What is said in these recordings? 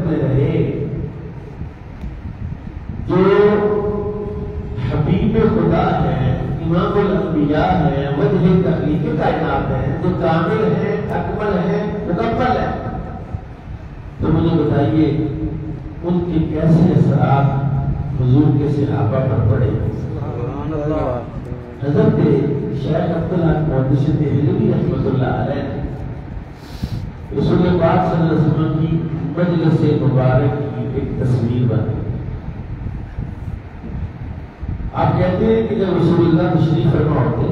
میں رہے، جو حبیب خدا ہے، امام الانبیاء ہے، وجہ تخلیق کائنات ہے، جو کامل ہے، اکمل ہے، مکمل ہے، تو مجھے بتائیے ان کے کیسے اثرات حضور کے صحابہ پر پڑے؟ حضرت شیخ عبداللہ محدث دہلوی رحمۃ اللہ علیہ رسول پاک صلی اللہ علیہ وسلم کی مجلس مبارک کی ایک تصویر بنی۔ آپ کہتے ہیں کہ جب رسول اللہ تشریف فرما ہوتے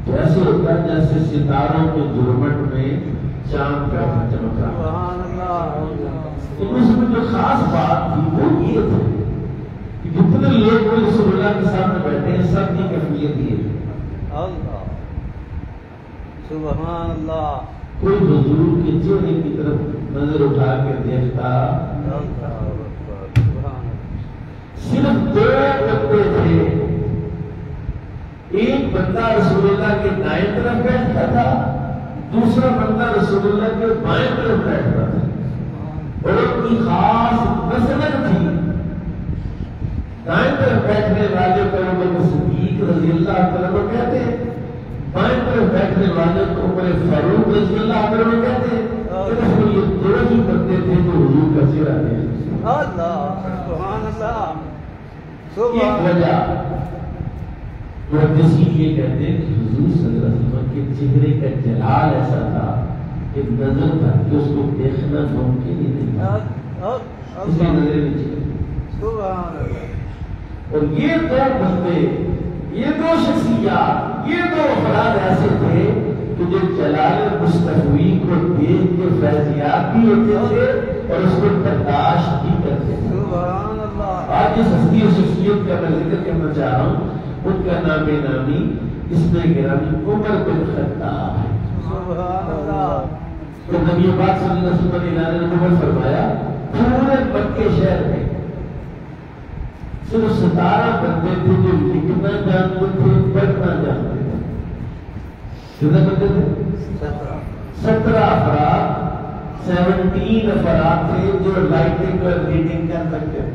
تو ایسے ہوتا ہے جیسے ستاروں کے جھرمٹ میں چاند کا چمک رہا۔ ان میں جو خاص بات تھی وہ یہ تھی کہ جتنے لوگ رسول اللہ کے سامنے بیٹھے ہیں سب کی کیفیت یہ ہے، سبحان اللہ، کوئی حضور کے چہرے کی طرف نظر اٹھا کے دیکھتا، صرف دو بندے تھے، ایک بندہ رسول اللہ کے دائیں طرف بیٹھتا تھا، دوسرا بندہ رسول اللہ کے بائیں طرف بیٹھتا تھا، اور ان کی خاص مسلک تھی۔ دائیں طرف بیٹھنے والے کو ابو بکر صدیق رضی اللہ عنہ کہتے ہیں، بائیں طرف بیٹھنے والے کو عمر فاروق رضی اللہ عنہ کہتے ہیں۔ یہ دو ہی بندے تھے جو حضور کا چہرہ دیکھتے۔ سبحان اللہ، ایک وجہ محدثین یہ کہتے ہیں کہ حضور صلی اللہ علیہ وسلم کے چہرے کا جلال ایسا تھا کہ نظر تھا کہ اس کو دیکھنا ممکن ہی نہیں تھا، اس کی نظریں نیچے۔ اور یہ دو بندے، یہ دو شخصیات، یہ دو افراد ایسے تھے کہ جو جلال مصطفی کو دیکھ کے فیضیات بھی ہوتے تھے اور اس کو برداشت بھی کرتے تھے۔ آج جس ہستی اور شخصیت کا میں ذکر کرنا چاہ رہا ہوں ان کا نام نامی اس میں گرامی عمر بن خطاب ہے۔ تو نبی پاک صلی اللہ علیہ وسلم نے عمر فرمایا پورے مکے شہر میں صرف 17 بندے تھے جو لکھنا جانتے تھے، پڑھنا جانتے تھے۔ کتنے بندے تھے؟ 17 افراد، 17 افراد تھے جو رائٹنگ اور ریڈنگ کر سکتے تھے۔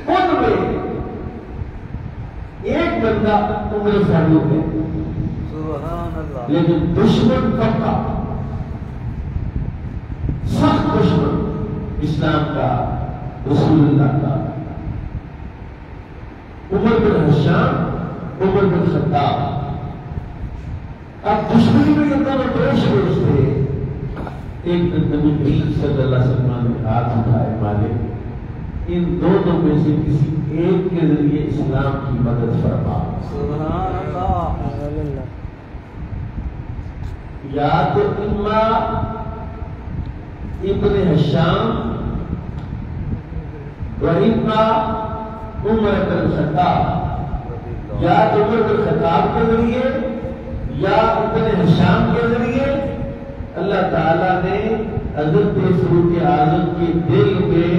ان میں ایک بندہ عمر فاروق ہے، لیکن دشمن پکا، سخت دشمن اسلام کا، رسول اللہ کا، عمر بن ہشام، عمر بن خطاب۔ اب دشمنی میں یہ دونوں پیش روز تھے۔ ایک دن نبی کریم صلی اللہ علیہ وسلم نے ہاتھ اٹھائے، مالک ان دونوں میں سے کسی ایک کے ذریعے اسلام کی مدد فرما۔ سبحان اللہ، یا تو اما ابن ہشام و اما عمر بن خطاب، یا عمر بن خطاب کے ذریعے یا ابن ہشام کے ذریعے اللہ تعالیٰ نے حضرت فاروق اعظم کے دل میں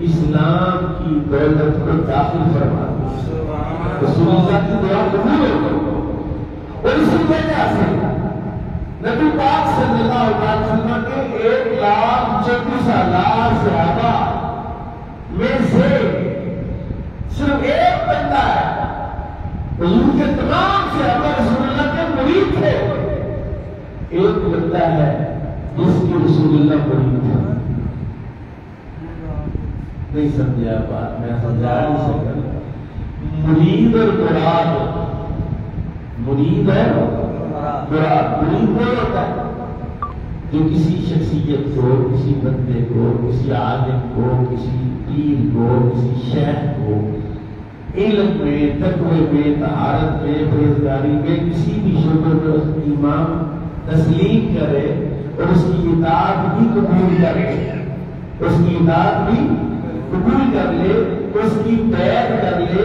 اسلام کی دولت کو داخل فرما دیا۔ رسول اللہ کی دعا قبول ہو گئی، اور اسی وجہ سے نبی پاک صلی اللہ علیہ وسلم کے 1,34,000 صحابہ میں سے صرف ایک بندہ ہے، حضور کے تمام صحابہ رسول اللہ کے مرید تھے، ایک بندہ ہے جس کی رسول اللہ مرید تھا۔ نہیں سمجھا بات، میں سمجھا نہیں سکتا۔ مرید اور مراد، مرید ہے مراد، مرید وہ ہوتا ہے جو کسی شخصیت کو، کسی بندے کو، کسی عالم کو، کسی پیر کو، کسی شیخ کو علم میں، تقوی میں، طہارت میں، پرہیزگاری میں، کسی بھی شعبے میں اس کی ایمان تسلیم کرے اور اس کی اطاعت بھی قبول کرے، اس کی اطاعت بھی قبول کر لے، اس کی بیعت کر لے۔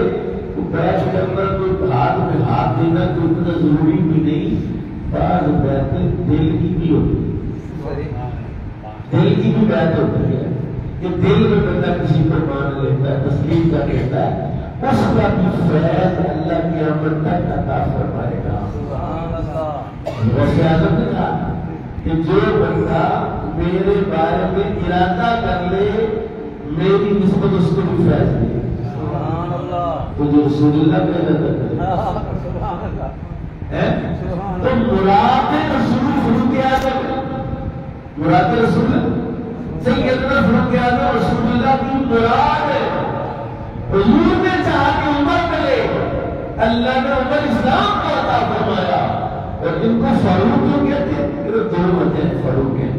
تو بیعت کرنا کوئی ہاتھ میں ہاتھ دینا تو اتنا ضروری بھی نہیں، بعض بیعتیں دل کی بھی ہوتی ہے، دل کی بھی بیعت ہوتی ہے کہ دل میں بندہ کسی پر مان لیتا ہے، تسلیم کر لیتا ہے، اس کا بھی فیض اللہ کی قیامت تک عطا فرمائے گا۔ ویسے اعظم نے کہا کہ جو بندہ میرے بارے میں ارادہ کر لے میری نسبت اس کو بھی فیض دے سبحان اللہ تو جو رسول اللہ کا ارادہ کرے سبحان اللہ تو مراد رسول فروغ اعظم مراد رسول سیدنا فروغ اعظم رسول اللہ کی مراد ہے حضور نے چاہا کہ عمر ملے اللہ نے عمر اسلام کو عطا فرمایا اور ان کو فاروق کیوں کہتے ہیں دو وجہ فاروق ہیں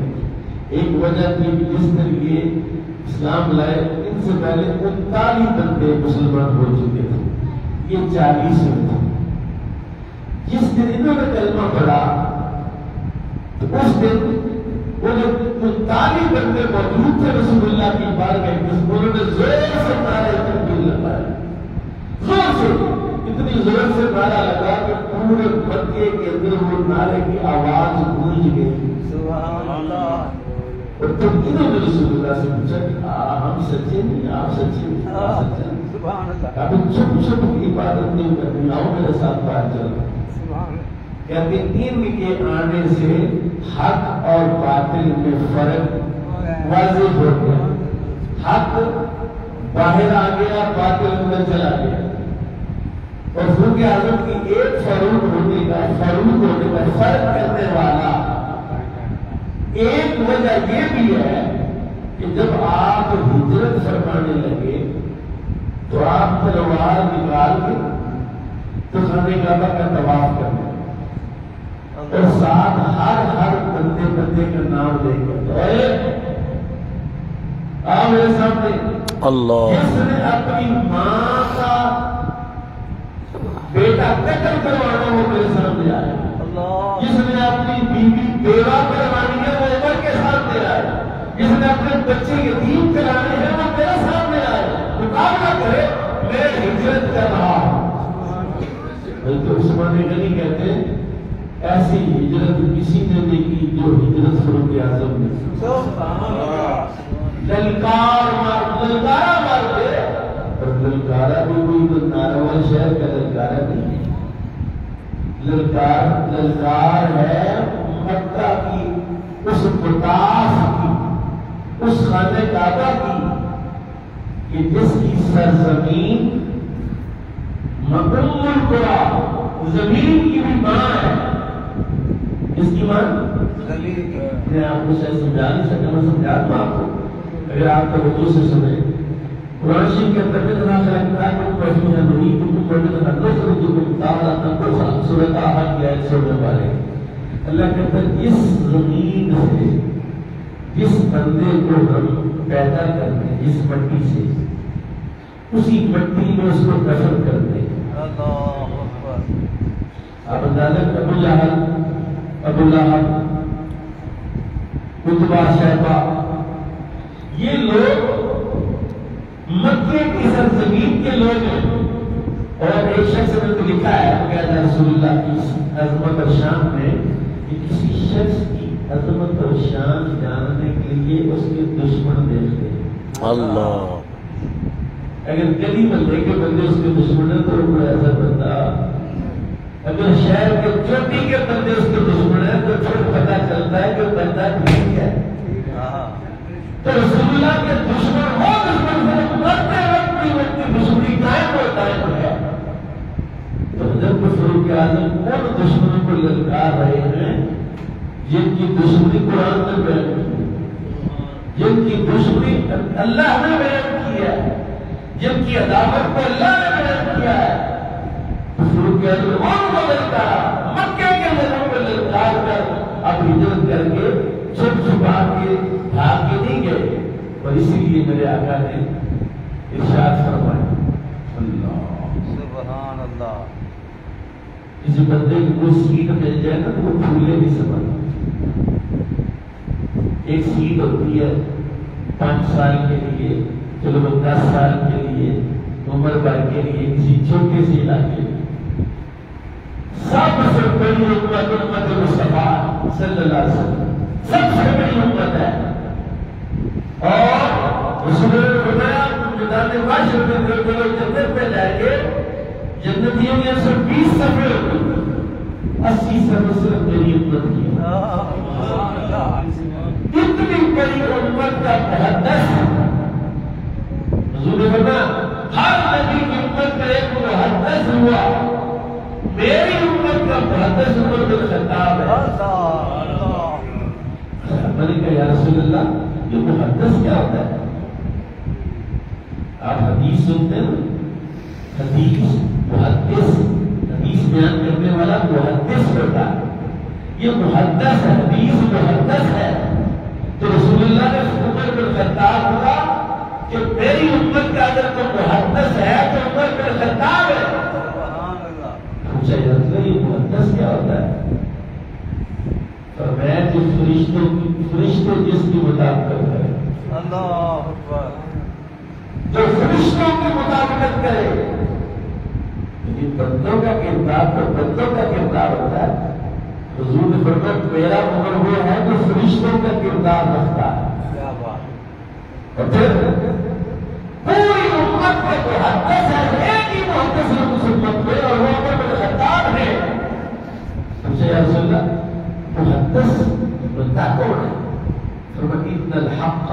ایک وجہ تھی جس طریقے اسلام لائے ان سے پہلے 39 بندے مسلمان ہو چکے تھے یہ 40 میں تھے جس دن انہوں نے کلمہ پڑھا تو اس دن وہ جو 39 بندے موجود تھے رسول اللہ کی بارگاہ میں انہوں نے زور سے نعرہ تکبیر لگایا زور سے اتنی زور سے نعرہ لگا کہ پورے مکے کے اندر وہ نعرے کی آواز گونج گئی سبحان اللہ اور تب انہوں نے رسول اللہ سے پوچھا کہ ہم سچے نہیں آپ سچے نہیں سبحان اللہ اب چھپ چھپ عبادت نہیں کرنی آؤ میرے ساتھ باہر چلو کہتے ہیں ان کے آنے سے حق اور باطل میں فرق واضح ہو گیا حق باہر آ گیا باطل اندر چلا گیا اور فروغ اعظم کی ایک فاروق ہونے کا فرق کرنے والا ایک وجہ یہ بھی ہے کہ جب آپ ہجرت فرمانے لگے تو آپ تلوار نکال کے تو خانہ کعبہ کا طواف کرنے اور ساتھ ہر بندے کا نام لے کر میرے سامنے اللہ جس نے اپنی ماں کا بیٹا قتل کروانا وہ میرے سامنے آیا جس نے اپنی بیوی بیوہ کروانی ہے وہ عمر کے سامنے آیا جس نے اپنے بچے یتیم کرانے ہیں وہ میرے سامنے آیا مقابلہ کرے میں ہجرت کر رہا ہوں حضرت عثمان غنی کہتے ہیں ایسی ہجرت کسی نے نہیں کی جو ہجرت فروغ اعظم نے للکارا مارتے اور للکارا بھی کوئی نارول شہر کا للکارا نہیں ہے للکار ہے مکہ کی اس بطاس کی اس خانہ کعبہ کی کہ جس کی سرزمین ام القری زمین کی بھی ماں ہے اس کی ماں میں آپ کو شاید سمجھا نہیں سکتا میں سمجھا دوں آپ کو اگر آپ توجہ سے سنیں قرآن شریف کے اندر اتنا خلقناکم وفیہا نعیدکم ومنھا نخرجکم تارۃ اخرى سورۃ طٰہٰ کی آیت سننے والے اللہ کہتا ہے اس زمین سے جس بندے کو ہم پیدا کرتے ہیں جس مٹی سے اسی مٹی میں اس کو دفن کرتے ہیں آپ اندازہ ابو جہل ابو لہب عتبہ شیبہ یہ لوگ مکے کی سرزمین کے لوگ ہیں اور ایک شخص نے تو لکھا ہے کہ رسول اللہ کی عظمت اور شان میں کہ کسی شخص کی عظمت اور شان جاننے کے لیے اس کے دشمن دیکھتے ہیں اللہ اگر گلی محلے کے بندے اس کے دشمن ہیں تو کوئی ایسا بندہ اگر شہر کے چوٹی کے بندے اس کے دشمن ہیں تو پھر پتہ چلتا ہے کہ بندہ ٹھیک ہے تو رسول اللہ کے دشمن ہو دشمن سے مرتے وقت کی دشمنی قائم ہوتا ہے تو حضرت فروغ اعظم ان دشمنوں کو للکار رہے ہیں جن کی دشمنی قرآن میں بیان کی ہے جن کی دشمنی اللہ نے بیان کی ہے جن کی عداوت کو اللہ نے بیان کیا ہے فروغ اعظم ان کو للکارا مکے کے لوگوں کو للکار کر اب ہجرت کر کے چھپ چھپا کے بھاگ کے نہیں گئے اور اسی لیے میرے آقا نے ارشاد فرمایا اللہ سبحان اللہ کسی بندے کو کوئی سیٹ مل جائے نا تو وہ پھولے نہیں سمجھ ایک سیٹ ہوتی ہے 5 سال کے لیے چلو 10 سال کے لیے عمر بھر کے لیے کسی چھوٹے سے علاقے میں سب سے بڑی امت مصطفیٰ صلی اللہ علیہ وسلم سب سے بڑی امت ہے اور رسول اللہ نے بتایا میدان محشر میں جو لوگ جنت میں جائیں گے جنتیوں میں 120 صفحے ہوتے ہیں 80 صفحے صرف میری امت کی اتنی بڑی امت کا محدث، حضور نے فرمایا ہر نبی کی امت کا ایک محدث ہوا، میری امت کا محدث عمر بن خطاب ہے۔ میں نے کہا یا رسول اللہ یہ محدث کیا ہوتا ہے؟ آپ حدیث سنتے ہیں، حدیث محدث، حدیث بیان کرنے والا محدث ہوتا ہے، یہ محدث حدیث محدث ہے۔ تو رسول اللہ نے عمر بن خطاب کہا کہ میری امت کا اگر کوئی محدث ہے تو عمر بن خطاب ہے۔ پوچھا یا رسول اللہ یہ محدث کیا ہوتا ہے؟ فرمایا جو فرشتے جس کی مطابقت کرے، اللہ اکبر، جو فرشتوں کی مطابقت کرے۔ یہ بندوں کا کردار تو بندوں کا کردار ہوتا ہے۔ حضور نے فرمایا میرا عمر وہ ہے جو فرشتوں کا کردار رکھتا ہے۔ کیا بات، اور پھر پوری امت میں محدث ہے، ایک ہی محدث ہے اس امت میں اور وہ عمر بن خطاب ہے۔ پوچھا یا رسول اللہ محدث بندہ کون ہے؟ فرمایا ان الحق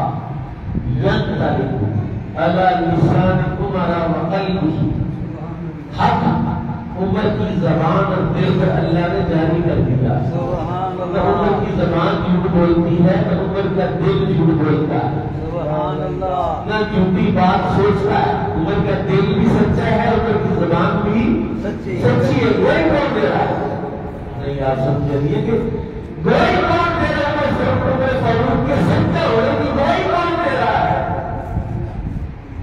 ينطلق على لسان عمر وقلبه، حق عمر کی زبان اور دل پر اللہ نے جاری کر دیا۔ نہ عمر کی زبان جھوٹ بولتی ہے، نہ عمر کا دل جھوٹ بولتا ہے، سبحان اللہ، نہ جھوٹی بات سوچتا ہے۔ عمر کا دل بھی سچا ہے، عمر کی زبان بھی سچی سچی ہے۔ گوئی کون دے رہا ہے؟ نہیں آپ سمجھے نہیں کہ گوئی کون دے رہا ہے؟ عمر فاروق کے سچے ہونے کی گوئی کون دے رہا ہے؟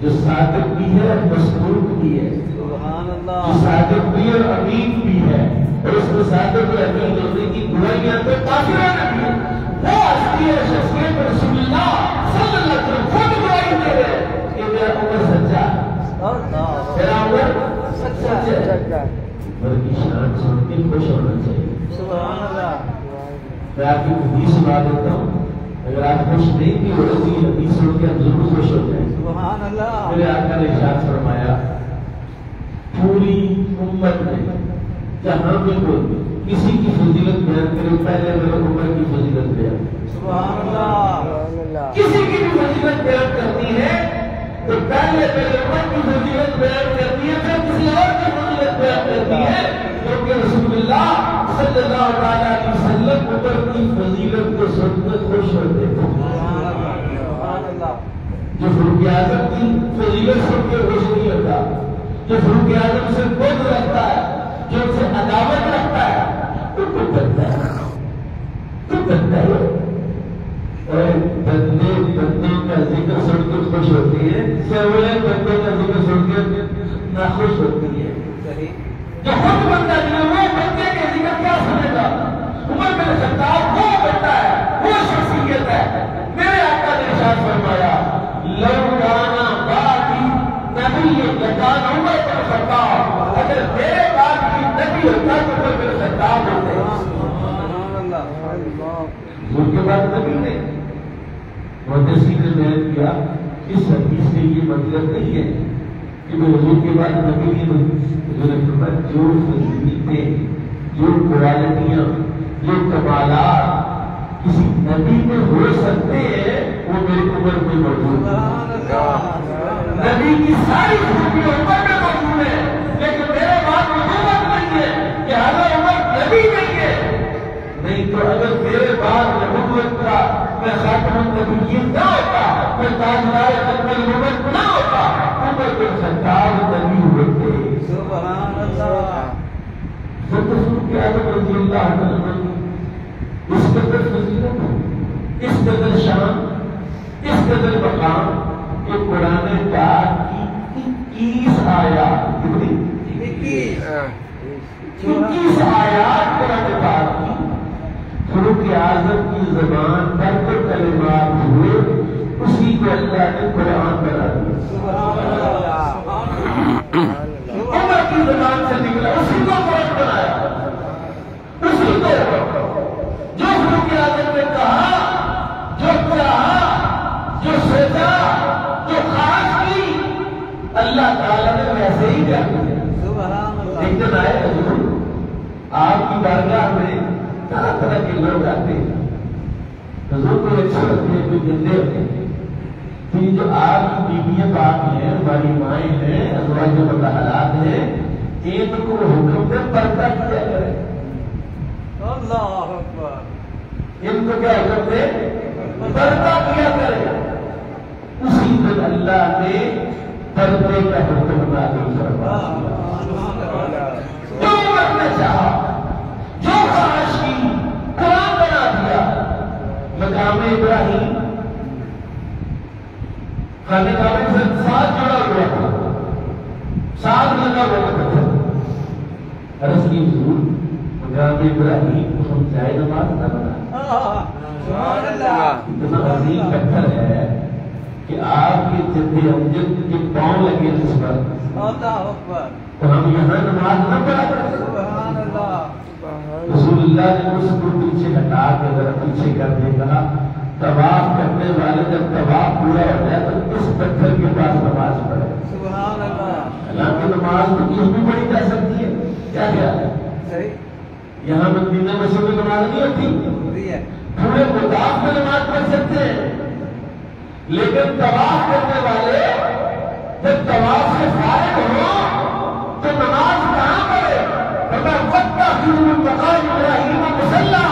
جو صادق بھی ہے، مصدوق بھی ہے، سبحان جو اللہ، صادق بھی اور امین بھی ہے، اور اس میں صادق اور امین ہونے کی گوائیاں تو کافرانہ بھی ہے۔ وہ ہستی ہے شخصیت رسول اللہ صلی اللہ علیہ وسلم خود گواہی دے رہے کہ میرا عمر سچا ہے، میرا عمر سچا ہے۔ عمر کی شان سن کے خوش ہونا چاہیے۔ سبحان اللہ، میں آپ کی حدیث سنا دیتا ہوں، اگر آپ خوش نہیں بھی ہو رہی تو حدیث سن کے آپ ضرور خوش ہو جائیں۔ سبحان اللہ، میرے آقا نے ارشاد فرمایا پوری امت میں جہاں بھی کوئی کسی کی فضیلت بیان کرے پہلے میرے عمر کی فضیلت بیان، سبحان اللہ، کسی کی بھی فضیلت بیان کرتی ہے تو پہلے میرے عمر کی فضیلت بیان کرتی ہے، پھر کسی اور کی فضیلت بیان کرتی ہے، کیونکہ رسول اللہ صلی اللہ علیہ وسلم عمر کی فضیلت کو سن کر خوش ہوتے تھے۔ سبحان اللہ، جو فاروق اعظم کی فضیلت سن کے خوش نہیں ہوتا، جو فاروق اعظم سے بغض رکھتا ہے، جو ان سے عداوت رکھتا ہے، تو کچھ بنتا ہے، کچھ بنتا ہے۔ اور بندے بندوں کا ذکر سن کے خوش ہوتی ہے، سوالے بندوں کا ذکر سن کے ناخوش ہوتی ہے۔ جو خود بندہ جو وہ بندے کے ذکر کیا سنے گا؟ عمر بن خطاب وہ بندہ ہے، وہ شخصیت ہے۔ میرے آقا نے ارشاد فرمایا لو کانا بعدی نبی لکان عمر بن خطاب، اگر میرے بعد کی نبی ہوتا تو عمر بن خطاب ہوتے۔ حضور کے بعد نبی نے محدثین نے بیان کیا اس حدیث سے یہ مطلب نہیں ہے کہ میں حضور کے بعد نبی نہیں، حضور نے فرمایا جو فضیلتیں، جو کوالٹیاں، جو کمالات کسی نبی میں ہو سکتے ہیں وہ میری عمر میں موجود ہے۔ نبی کی ساری خوبیاں عمر میں موجود ہے، لیکن میرے بعد نبوت نہیں ہے کہ اگر عمر نبی نہیں ہے، نہیں تو اگر میرے بعد نبوت کا میں خاتم النبیین نہ ہوتا، میں تاجدار ختم الامت نہ ہوتا، عمر بن خطاب نبی ہوتے۔ سبحان اللہ، فاروق اعظم رضی اللہ عنہ اس قدر فضیلت، اس قدر شان، اس قدر مقام کہ قرآن پاک کی 21 آیات، کتنی؟ 21 آیات قرآن پاک کی فاروق اعظم کی زبان پر جو کلمات ہوئے اسی کو اللہ نے قرآن بنا دیا۔ سبحان اللہ، عمر کی زبان سے نکلا، اسی کو قرآن بنایا، اسی کو جو فاروق اعظم نے کہا، جو چاہا، جو سوچا، جو خواہش کی، اللہ تعالیٰ نے ویسے ہی کیا کیا۔ سبحان اللہ، ایک دن آئے حضور آپ کی بارگاہ میں طرح طرح کے لوگ آتے ہیں، حضور کو اچھے ہوتے ہیں، کوئی گندے ہوتے ہیں، پھر جو آپ کی بیویاں پاک ہیں، ہماری مائیں ہیں، ازواج مطہرات ہیں، ان کو حکم دے پردہ کیا کرے. اللہ اکبر. ان کو کیا حکم دے؟ پردہ کیا کرے. اسی دن اللہ نے پردے کا حکم نازل فرمایا. جو کرنا چاہا، جو خواہش کی، قرآن بنا دیا. مقام ابراہیم خانہ کعبہ سے ساتھ جڑا ہوا تھا، ساتھ لگا ہوا تھا. عرض کی حضور مقام ابراہیم کو ہم جائے نماز نہ بنا. اتنا عظیم پتھر ہے کہ آپ کے جد امجد کے پاؤں لگے اس پر، تو ہم یہاں نماز نہ پڑھا کرتے. سبحان اللہ. رسول اللہ نے اس کو پیچھے ہٹا کے ذرا پیچھے کر دے کہا طواف کرنے والے جب طواف پورا ہو جائے تو اس پتھر کے پاس نماز پڑھے. سبحان اللہ. حالانکہ نماز تو کہیں بھی پڑھی جا سکتی ہے. کیا خیال ہے؟ صحیح. یہاں مدینہ مسجد میں نماز نہیں ہوتی، پورے مطاف میں نماز پڑھ سکتے ہیں، لیکن طواف کرنے والے جب طواف سے فارغ ہو تو نماز کہاں پڑھے؟ مقام ابراہیم مصلی.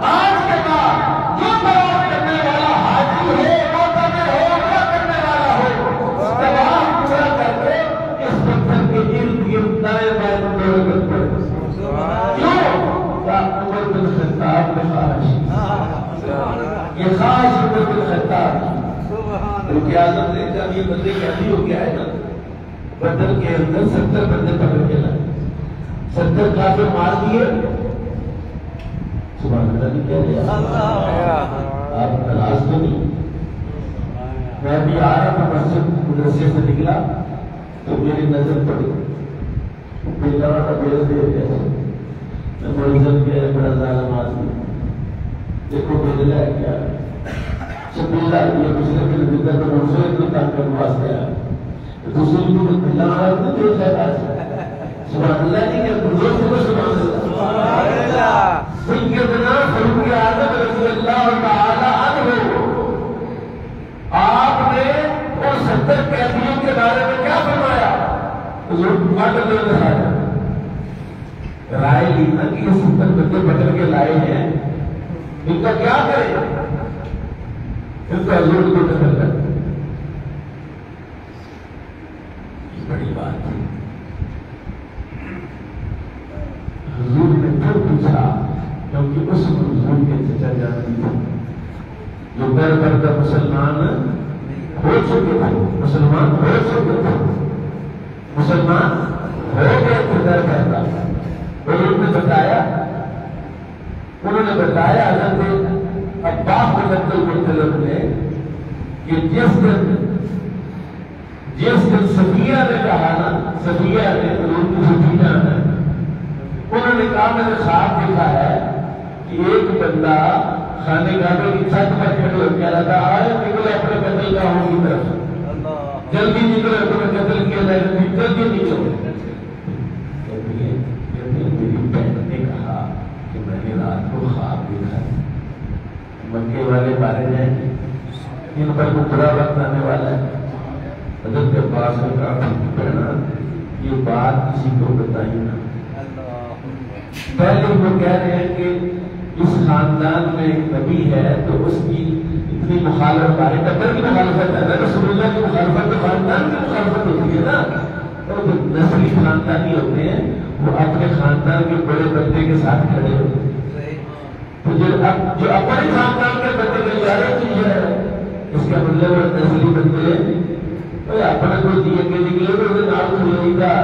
آج کے بعد جو طواف کرنے والا حاجی ہو، معتمر ہو، کیا کرنے والا ہو، طواف پورا کر کے اس پتھر کے ارد گرد دائیں بائیں دورت پڑے. کیوں؟ عمر بن خطاب نے خواہش، یہ خواہش عمر بن خطاب کیونکہ اعظم نے جب یہ بندے قیدی ہو گیا ہے نا، بدر کے اندر 70 بندے پکڑ کے لائے، 70 کافر مار دیے. سبحان اللہ نہیں کہہ رہے آپ تلاش تو نہیں. میں بھی آ رہا تھا مسجد مدرسے سے نکلا تو میری نظر پڑی پہلا والا بیل دے گیا. میں ملزم کیا ہے بڑا ظالم آدمی، دیکھو بیل ہے کیا شبیلہ یہ پچھلے کے لیے تو منصور اتنا تنگ کرنے واسطے آیا. دوسری کو پہلا والا تو دیکھ ہے. سبحان اللہ نہیں کہ بزرگ کو سبحان اللہ. سیدنا فاروق اعظم رضی اللہ تعالی عنہ آپ نے ان 70 قیدیوں کے بارے میں کیا فرمایا؟ رائے لی نا کہ یہ 70 بندے پکڑ کے لائے ہیں، ان کا کیا کرے؟ ان کا حضور کو قتل کر. بڑی بات ہے. حضور نے پھر پوچھا کیونکہ اس حضور کے چچا جان بھی تھے جو گھر بھر کا مسلمان ہو چکے تھے، مسلمان ہو چکے تھے، مسلمان ہو گئے تھے گھر بھر کا. حضور نے بتایا، انہوں نے بتایا حضرت عباس بن عبد المطلب نے کہ جس دن صفیہ نے کہا نا، صفیہ نے حضور کی بھتیجا ہے، انہوں نے کہا میں نے خواب دیکھا ہے کہ ایک بندہ خانے کعبے کی چھت پر کھڑے کہہ رہا تھا آئے نکلے اپنے قتل گاہوں کی طرف، جلدی نکلے اپنے قتل کیا جائے، جلدی نکلو. میری بہن نے کہا کہ میں نے رات کو خواب دیکھا ہے، مکے والے مارے جائیں گے، ان پر کو برا وقت آنے والا ہے. حضرت عباس نے کہا بہنا یہ بات کسی کو بتائی نہ. پہلے وہ کہہ رہے ہیں کہ اس خاندان میں ایک نبی ہے تو اس کی اتنی مخالفت ہے، ٹبر کی مخالفت ہے نا، رسول اللہ کی مخالفت تو خاندان کی مخالفت ہوتی ہے نا. اور جو نسلی خاندانی ہوتے ہیں وہ اپنے خاندان کے بڑے بندے کے ساتھ کھڑے ہوتے ہیں. تو جو اپنے خاندان کے بندے کے اشارے کی ہے اس کا مطلب ہے نسلی بندے اپنے کو دیے کے نکلے تو نام کھلے گا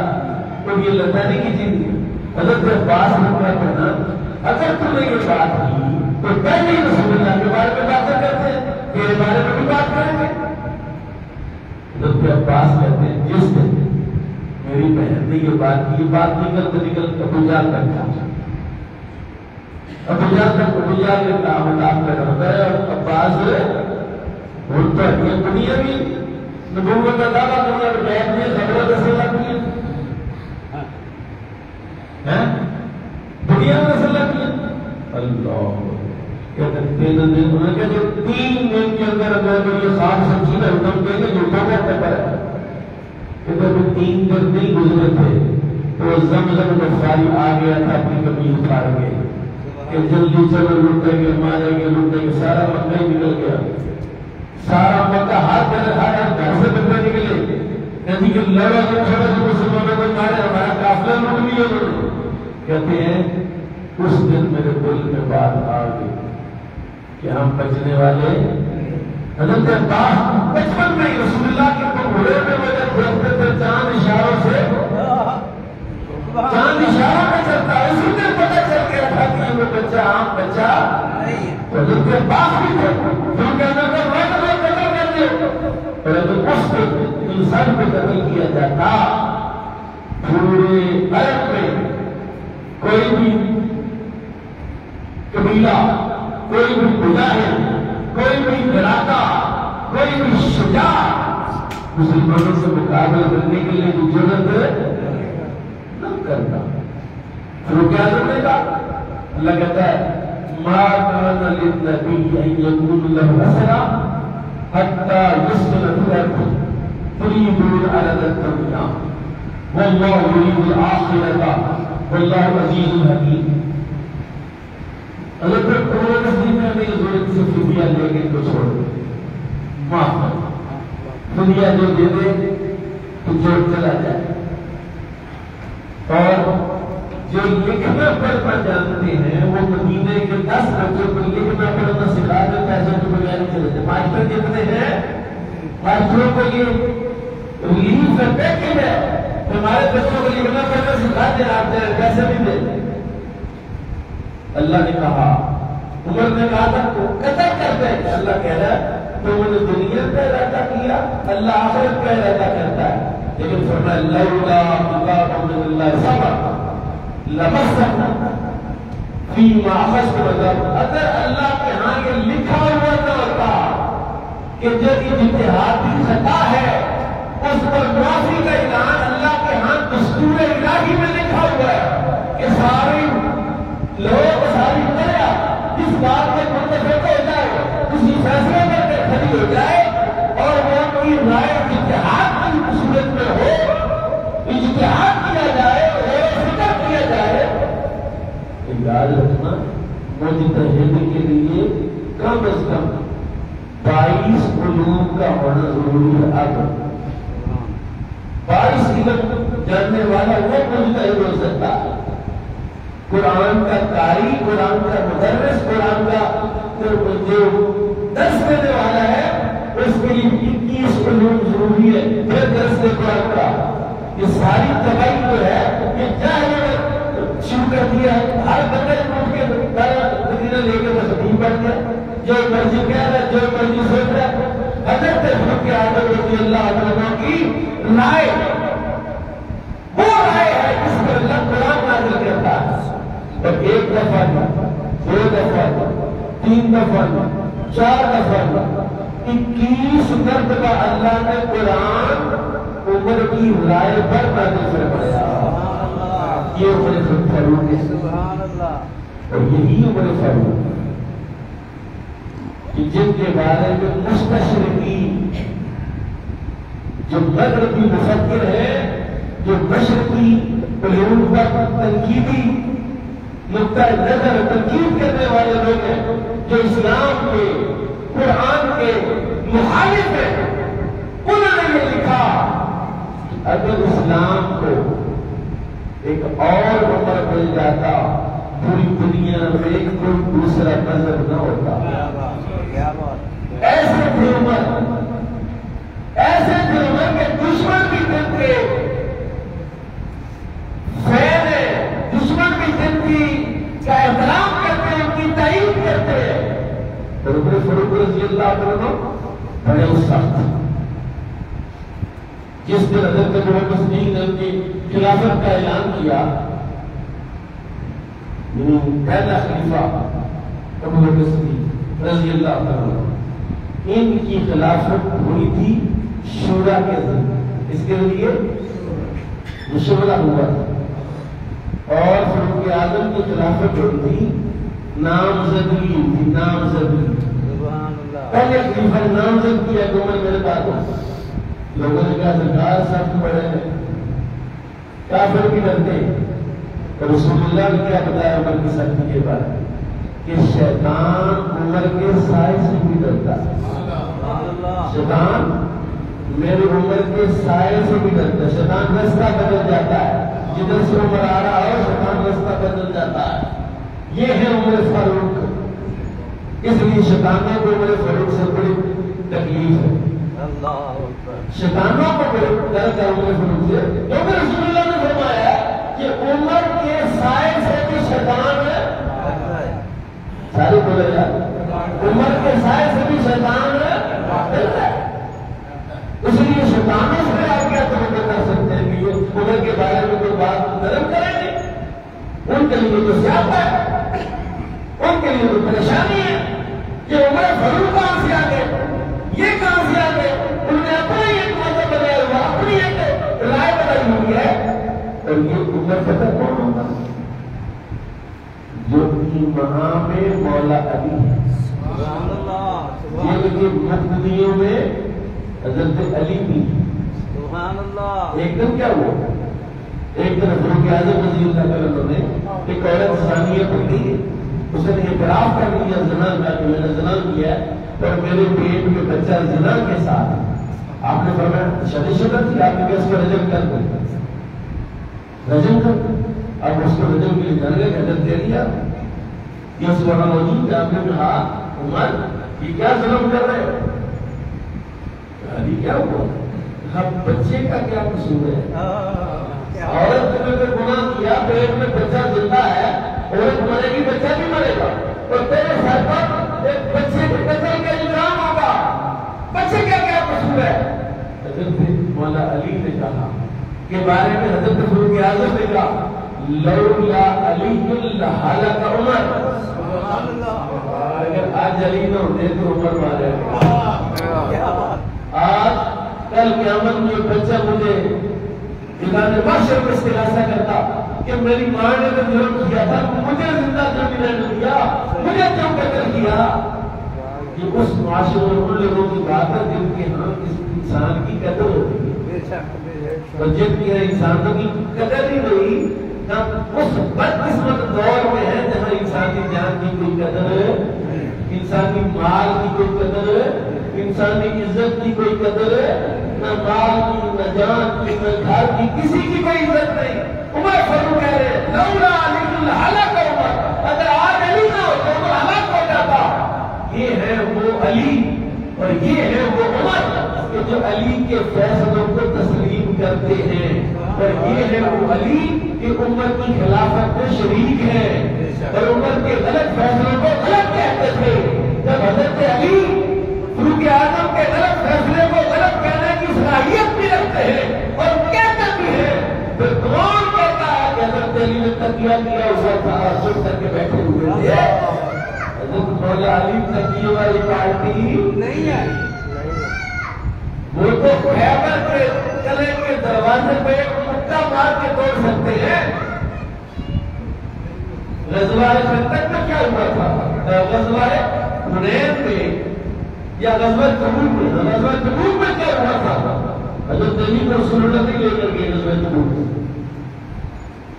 تو یہ لتانی کی چیز ہے. حضرت عباس نے کیا کہنا اگر تم نے یہ بات کی تو پہلے ہی رسول اللہ کے بارے میں باتیں کرتے ہیں، تیرے بارے میں بھی بات کریں گے. حضرت عباس کہتے ہیں جس دن میری بہن نے یہ بات کی، یہ بات نکل ابو جہل تک پہنچا. ابو جہل کے نام لگاتا ہے اور عباس بولتا ہے یہ دنیا بھی نبوت کا دعویٰ کرنا ہے، بیٹھ دیا خبریں رسول اللہ کی دنیا میں رسول اللہ کی. اللہ کہتے ہیں 3 دن انہوں نے کہا جو 3 دن کے اندر اگر یہ خواب سمجھی نہ ہوتا ہم کہیں گے جھوٹوں کا پیپر ہے کہ جب 3 دن گزرے تھے تو زمزم غفاری آ گیا تھا اپنی کمی اتار کے کہ جلدی چلو لوٹیں گے ماریں گے لوٹیں گے سارا مکہ ہی نکل گیا سارا مکہ ہاتھ گھر سے بندے نکلے یعنی کہ لڑا تو چھوڑا تو مسلمانوں کو مارے ہمارا قافلہ لوٹ لیا انہوں نے کہتے ہیں اس دن میرے دل میں بات آ گئی کہ ہم بچنے والے حضرت عباس بچپن میں رسول اللہ کے گھوڑے میں وجہ دیکھتے تھے چاند اشاروں سے چاند اشاروں میں چلتا ہے اسی دن پتہ چل گیا تھا کہ وہ بچہ عام بچہ حضرت عباس بھی تھے جو کہنا تھا میں تمہیں قتل کر دیا پرنتو اس دن انسان کو قتل کیا جاتا پورے عرب میں کوئی بھی قبیلہ کوئی بھی مجاہد کوئی بھی لڑاکا کوئی بھی شجاع مسلمانوں سے مقابلہ کرنے کے لیے ضرورت نہ کرتا پھر کیا کرنے کا اللہ کہتا ہے ما کان للنبی ان یکون له اسرا حتى يسكن في الارض تريدون عرض الدنيا والله يريد الاخرة والله عزيز حكيم اگر پھر قرآن حدیث میں ہمیں ضرورت سے فدیہ لے کے ان کو چھوڑ دے معاف کر فدیہ جو دے دے تو چھوڑ چلا جائے اور جو لکھنا پڑھنا جانتے ہیں وہ مدینے کے 10 بچوں کو لکھنا پڑھنا سکھا دے پیسے کے بغیر چلے جائے ماسٹر جتنے ہیں ماسٹروں کو یہ ریلیف ہے پیکج ہے ہمارے بچوں کو لکھنا پڑھنا سکھا دے آپ پیسے بھی دے اللہ نے کہا عمر نے کہا تھا تو قتل کرتے ہیں اللہ کہہ رہا ہے تو میں نے دنیا کا ارادہ کیا اللہ آخرت کا ارادہ کرتا ہے لیکن فرمایا لولا کتاب من اللہ صبر لمسکم فیما اخذتم عذاب اگر اللہ کے ہاں یہ لکھا ہوا نہ ہوتا کہ جو اجتہادی خطا ہے اس پر معافی کا اعلان اللہ کے ہاں دستور الہی میں لکھا ہوا ہے کہ سارے لوگ ساری دنیا اس بات میں متفق ہو جائے کسی فیصلے میں کھڑی ہو جائے اور وہ کوئی رائے اجتہاد کی صورت میں ہو اجتہاد کیا جائے اور فکر کیا جائے تو یاد رکھنا مجتہد کے لیے کم از کم 22 علوم کا ہونا ضروری ہے اب 22 علم جاننے والا وہ مجتہد ہو سکتا ہے قرآن کا قاری قرآن کا مدرس قرآن کا جو درس دینے والا ہے اس کے لیے 21 علوم ضروری ہے پھر درس قرآن کا یہ ساری تباہی جو ہے یہ چاہے شروع کر دیا ہر بندے کے مدینہ لے کے بس نہیں پڑھ گیا جو مرضی کہہ رہا ہے جو مرضی سوچ رہا ہے حضرت فاروق اعظم رضی اللہ عنہ کی رائے وہ رائے ہے جس پر اللہ قرآن نازل کرتا ہے اور 1 دفعہ 2 دفعہ 3 دفعہ 4 دفعہ 21 مرتبہ اللہ نے قرآن عمر کی رائے پر نازل فرمایا یہ عمر فاروق ہے سبحان اللہ اور یہی عمر فاروق کہ جن کے بارے میں مستشرقین جو مغربی مفکر ہے جو مشرقی علوم پر تنقیدی نقطہ نظر تنقید کرنے والے لوگ ہیں جو اسلام کے قرآن کے مخالف ہیں انہوں نے یہ لکھا اگر اسلام کو ایک اور عمر مل جاتا پوری دنیا میں کوئی دوسرا مذہب نہ ہوتا ایسے تھے عمر کے دشمن بھی دن کے فین ہے دشمن بھی دن کی کا احترام کرتے ہیں ان کی تعریف کرتے ہیں اور عمر فاروق رضی اللہ عنہ بڑے سخت جس دن حضرت محمد صدیق نے ان کی خلافت کا اعلان کیا پہلا خلیفہ ابو بکر صدیق رضی اللہ عنہ ان کی خلافت ہوئی تھی شورا کے ذریعے اس کے لیے مشورہ ہوا تھا اور فاروق اعظم کی خلافت ہوئی تھی نامزدگی تھی نامزدگی پہلے خلیفہ نامزد کیا کہ عمر میرے بعد ہو لوگوں نے کہا سرکار سخت بڑے ہیں، کافر بھی ڈرتے ہیں۔ تو رسول اللہ نے کیا بتایا عمر کی سختی کے بارے میں کہ شیطان عمر کے سائے سے بھی ڈرتا ہے۔ شیطان میری عمر کے سائے سے بھی ڈرتا ہے۔ شیطان رستہ بدل جاتا ہے، جدھر سے عمر آ رہا ہو شیطان رستہ بدل جاتا ہے۔ یہ ہے عمر فاروق، اس لیے شیطانوں کو عمر فاروق سے بڑی تکلیف ہے۔ شیطانوں کو ڈر کر عمر فاروق سے، کیونکہ رسول اللہ نے فرمایا کہ عمر کے سائے سے بھی شیطان سارے بولے جاتے، عمر کے سائے سے بھی شیطان ڈرتا ہے۔ اس لیے شیطانوں سے آپ کیا توقع کر سکتے ہیں کہ یہ عمر کے بارے میں کوئی بات نرم کریں گے؟ ان کے لیے تو سیاست ہے، ان کے لیے تو پریشانی ہے کہ عمر فاروق کہاں سے آ گئے، یہ کہاں سے آ گئے؟ انہوں نے اپنا ایک مذہب بنایا ہوا، اپنی ایک رائے بنائی ہوئی ہے۔ اور یہ عمر پتہ کون ہوگا؟ جو امام مولا علی ہے، جن کے مقتدیوں میں حضرت علی بھی۔ ایک دن کیا ہوا؟ ایک دن فاروق اعظم رضی اللہ عنہ نے ایک عورت زانیہ پکڑی، اس نے اعتراف کر لیا زنا کا کہ میں نے زنا کیا اور میرے پیٹ میں بچہ زنا کے ساتھ۔ آپ نے فرمایا شادی شدہ تھی، آپ نے کہا اس کو رجم کر دو، رجم کر دو۔ اب اس کو رجم کے لیے جانے کا حضرت دے دیا، یہ اس وقت موجود ہے۔ آپ نے کہا عمر یہ کیا ظلم کر رہے ہو؟ علی کیا ہوا؟ بچے کا کیا قصور ہے؟ عورت نے اگر گناہ کیا، پیٹ میں بچہ زندہ ہے، عورت مرے گی بچہ بھی مرے گا، اور تیرے سر پر ایک بچے کے قتل کا الزام ہوگا، بچے کا کیا قصور ہے؟ حضرت مولا علی نے کہا کے بارے میں حضرت فاروق اعظم نے کہا لولا علی لہلک عمر، اگر آج علی نہ ہوتے تو عمر مارے گا۔ آج کل قیامت میں بچہ مجھے میدان محشر میں استغاثہ کرتا کہ میری ماں نے تو جرم کیا تھا، مجھے زندہ کیوں نہیں کیا، مجھے کیوں قتل کیا؟ یہ اس معاشرے میں ان لوگوں کی بات ہے جن کے ہاں اس انسان کی قدر ہوتی ہے، اور جن کی انسانوں کی قدر ہی نہیں، اس بدقسمت دور میں ہے جہاں انسانی جان کی کوئی قدر ہے، انسانی مال کی کوئی قدر ہے، انسانی عزت کی کوئی قدر ہے، نہ مال کی، نہ جان کی، نہ گھر کی، کسی کی کوئی عزت نہیں۔ عمر فاروق کہہ رہے لولا علی لہلک عمر، اگر آج علی نہ ہو تو عمر ہلاک ہو جاتا۔ یہ ہے وہ علی اور یہ ہے وہ عمر کہ جو علی کے فیصلوں کو تسلیم کرتے ہیں، اور یہ ہے وہ علی کہ عمر کی خلافت میں شریک ہے اور عمر کے غلط فیصلوں کو غلط کہتے تھے۔ جب حضرت علی فاروق اعظم کے غلط فیصلے کو غلط کہنے کی صلاحیت بھی رکھتے ہیں اور کہتے بھی ہیں، پھر کون کہتا ہے کہ حضرت علی نے تقیہ کیا اس وقت تعصب کر کے بیٹھے ہوئے تھے؟ حضرت مولا علی تقیہ والی پارٹی نہیں ہے، وہ تو خیبر کے قلعے کے دروازے پہ مکہ مار کے توڑ سکتے ہیں۔ غزوہ خندق میں کیا ہوا تھا؟ غزوہ حنین میں یا غزوہ تبوک میں؟ غزوہ تبوک میں کیا ہوا تھا؟ حضرت علی کو رسول اللہ نے لے کر گئے غزوہ تبوک میں۔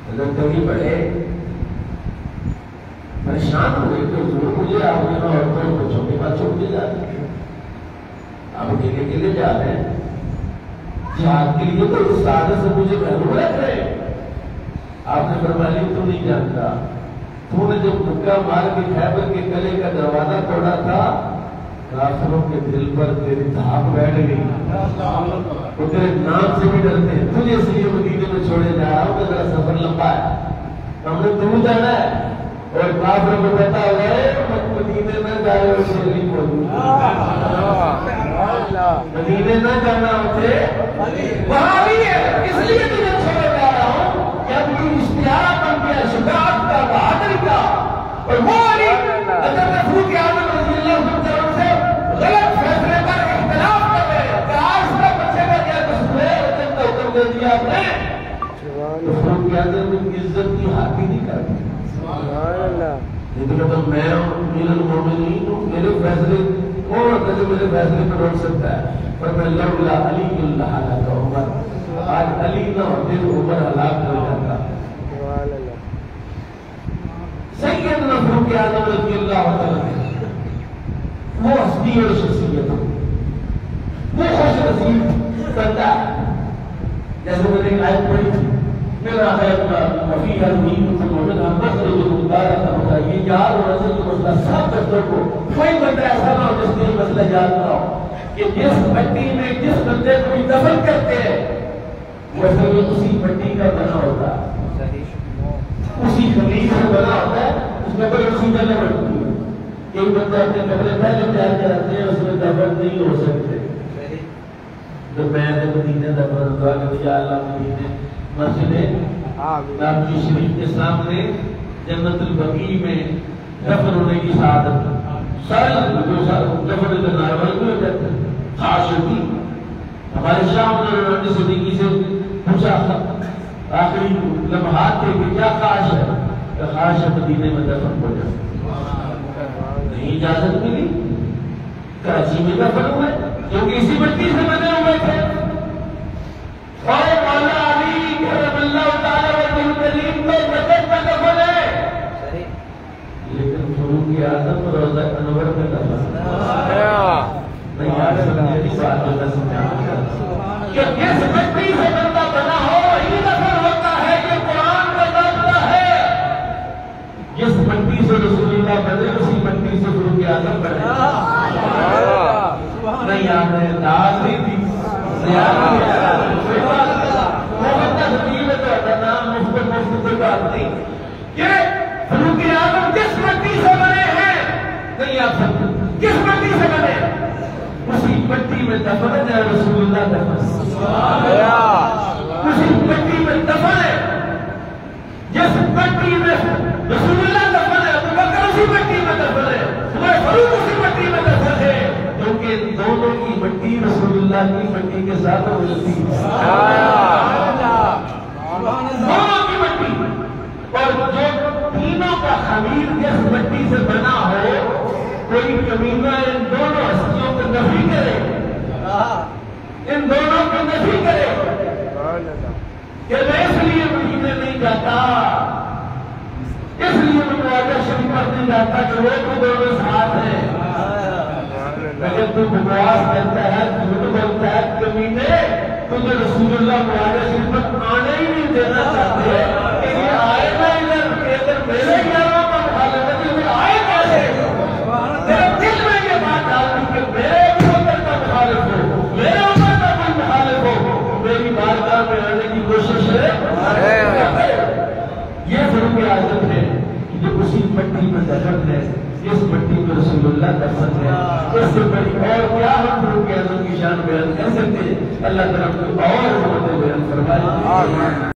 حضرت علی بڑے پریشان ہوئے کہ حضور مجھے آپ نے عورتوں کو بچوں کے پاس چھوڑ کے جاتے ہیں، آپ اکیلے کے لیے جا رہے ہیں، جہاد کے لیے تو اس سادہ سے مجھے محروم رکھ رہے ہیں۔ آپ نے فرمایا تو نہیں جانتا، تو نے جب مکہ مار کے خیبر کے قلعے کا دروازہ توڑا تھا، کافروں کے دل پر تیری دھاپ بیٹھ گئی، وہ تیرے نام سے بھی ڈرتے ہیں۔ تجھے اس لیے مدینے میں چھوڑے جا رہا ہوں کہ میرا سفر لمبا ہے، ہم نے دور جانا ہے، اور کافروں کو پتا ہو گئے مدینے میں جائے اور شیری موجود، مدینے نہ جانا ہوتے وہاں بھی ہے، اس لیے تجھے چھوڑے جا رہا ہوں کہ اب یہ اشتہار بن گیا شجاعت کا، بہادری کا۔ اور وہ علی حضرت فاروق اعظم رضی اللہ عنہ سے غلط فیصلے پر اختلاف کر رہے ہیں کہ آج تک بچے کا کیا قصور ہے، حضرت کا حکم دے دیا آپ نے، تو فاروق اعظم کی عزت کی حاکی نہیں کرتے۔ یہ تو کہتا میں امیر المومنین ہوں، میرے فیصلے کون ہوتا ہے جو میرے فیصلے کو روک سکتا ہے؟ پر میں لولا علی اللہ کا عمر، آج علی نہ ہوتے تو عمر ہلاک ہو جاتا۔ سیدنا فاروق اعظم رضی اللہ عنہ وہ ہستی اور شخصیت، وہ خوش نصیب بندہ، جیسے میں نے ایک آیت پڑھی تھی، میرا خیر وفیہ الدین مومن مخرج المدار کا یہ یاد اور رسل کا مسئلہ سب بچوں کو کوئی بندہ ایسا نہ ہو جس نے مسئلہ یاد نہ ہو کہ جس مٹی میں جس بندے کو دفن کرتے ہیں وہ اصل میں اسی مٹی کا بنا ہوتا ہے، اسی خلیج سے بنا ہوتا ہے، اس میں کوئی اسی جگہ بڑھتی ہے۔ ایک بندہ اپنے کپڑے پہلے تیار کراتے ہیں، اس میں دفن نہیں ہو سکتے۔ تو میں نے مدینے دفن دعا کہ یا اللہ مدینے مسجد نبوی شریف کے سامنے جنت البقیع میں دفن ہونے کی سعادت سارے جو دفن کرنا ہے وہ کیوں کہتے ہیں خواہش ہوتی۔ ہمارے شاہ نے صدیقی سے پوچھا آخری لمحات تھے کہ کیا خواہش ہے؟ کہ خواہش ہے مدینے میں دفن ہو جائے۔ نہیں اجازت ملی، کراچی میں دفن ہوئے کیونکہ اسی مٹی سے بنے ہوئے تھے۔ اور مولا علی کرم اللہ تعالی وجہ کریم تو مدد میں دفن ہے، لیکن فاروق اعظم روضہ انور میں دفن نہیں آ سکتے۔ بات جو میں سمجھا کہ جس مٹی سے بندہ بنا ہو وہی دفن ہوتا ہے، یہ قرآن کا داخلہ ہے۔ جس مٹی سے رسول اللہ بنے اسی مٹی سے فاروق اعظم بنے۔ نہیں آپ نے داغ نہیں دی، بات نہیں کہ فاروق اعظم کس مٹی سے بنے ہیں، نہیں آپ سمجھے کس مٹی سے بنے، اسی مٹی میں دفن ہے رسول اللہ دفن، اسی مٹی میں دفن ہے۔ جس مٹی میں رسول اللہ دفن ہے ابو بکر اسی مٹی میں دفن ہے، عمر فاروق اسی مٹی میں دفن ہے، کیونکہ دونوں کی مٹی رسول اللہ کی مٹی کے ساتھ ملتی ہے۔ دونوں کی مٹی، اور جو تینوں کا خمیر جس مٹی سے بنا ہو، کوئی کمینہ ان دونوں ہستیوں کو نفی کرے، ان دونوں کو نفی کرے کہ میں اس لیے مدینے نہیں جاتا، اس لیے میں معاہدہ شریف پر نہیں جاتا کہ وہ تو دونوں ساتھ ہیں، اگر تو بکواس کرتا ہے، جھوٹ بولتا ہے، کمینے تمہیں رسول اللہ معاہدہ شریف پر آنے ہی نہیں دینا چاہتے کہ یہ آئے گا ادھر میرے گھروں کا مخالفت ہے، یہ آئے کیسے؟ میرے دل میں یہ بات ڈالتی کہ میرے اوپر کا مخالف ہو، میرے اوپر کا کوئی مخالف ہو، میری بارگاہ میں آنے کی کوشش ہے۔ یہ فاروق اعظم ہے، یہ اسی مٹی میں دفن ہے، اس مٹی میں رسول اللہ دفن ہے۔ اس سے بڑی اور کیا ہم فاروق اعظم کی شان بیان کر سکتے ہیں؟ اللہ تعالیٰ کو اور بیان فرمائے۔